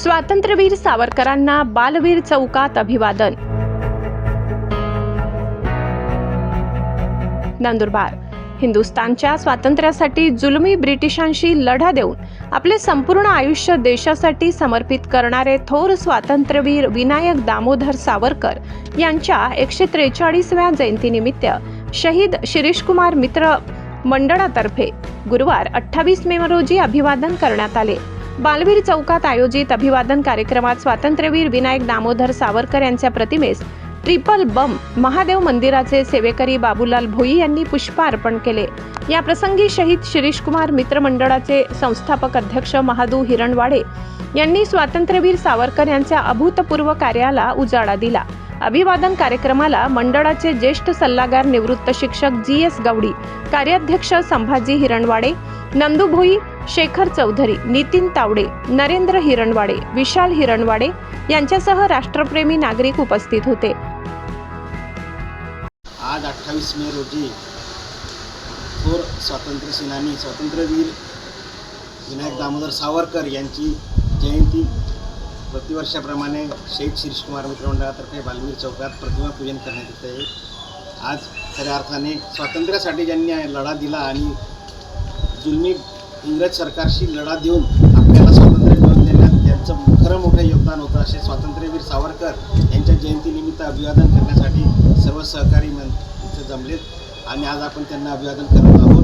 स्वातंत्र्यवीर सावरकरांना बालवीर चौकात अभिवादन। नंदुरबार हिंदुस्थानच्या स्वातंत्र्यासाठी जुलमी ब्रिटिशांशी लढा देऊन आपले संपूर्ण आयुष्य देशासाठी समर्पित करणारे थोर स्वातंत्र्यवीर विनायक दामोदर सावरकर यांच्या 143व्या जयंतीनिमित्त शहीद शिरीषकुमार मित्र मंडळातर्फे गुरुवार 28 मे रोजी अभिवादन करण्यात आले। बालवीर चौकात आयोजित अभिवादन कार्यक्रमात स्वातंत्र्यवीर विनायक दामोदर सावरकर यांच्या प्रतिमेस ट्रिपल बम महादेव मंदिराचे सेवेकरी बाबूलाल भोई यांनी पुष्पार्पण केले। या प्रसंगी शहीद शिरीषकुमार मित्र मंडळाचे संस्थापक अध्यक्ष महादू हिरणवाडे यांनी स्वातंत्र्यवीर सावरकर यांच्या अभूतपूर्व कार्याला उजाळा दिला। अभिवादन कार्यक्रमाला मंडळाचे ज्येष्ठ सल्लागार निवृत्त शिक्षक GS गवडी, कार्याध्यक्ष संभाजी हिरणवाडे, नंदू भोई, शेखर चौधरी, नितीन तावडे, नरेंद्र हिरणवाडे, विशाल हिरणवाडे यांच्यासह राष्ट्रप्रेमी नागरिक उपस्थित होते। आज 28 मे रोजी थोर स्वातंत्र्य सेनानी स्वातंत्र्यवीर विनायक दामोदर सावरकर यांची जयंती प्रतिवर्षाप्रमाणे शहीद शिरीषकुमार मित्र मंडळातर्फे बालवीर चौकात प्रतिमा पूजन करण्यात येत आहे। आज खऱ्या अर्थाने स्वातंत्र्यासाठी ज्यांनी लढा दिला आणि जुलमी इंग्रज सरकारशी लढा देऊन आपल्याला स्वातंत्र्य मिळवून देण्यात त्यांचं खरं मोठं योगदान होतं असे स्वातंत्र्यवीर सावरकर यांच्या जयंतीनिमित्त अभिवादन करण्यासाठी सर्व सहकारी इथे जमलेत आणि आज आपण त्यांना अभिवादन करत आहोत।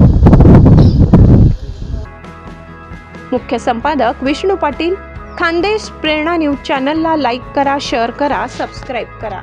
मुख्य संपादक विष्णू पाटील, खानदेश प्रेरणा न्यूज चॅनलला लाईक करा, शेअर करा, सबस्क्राईब करा।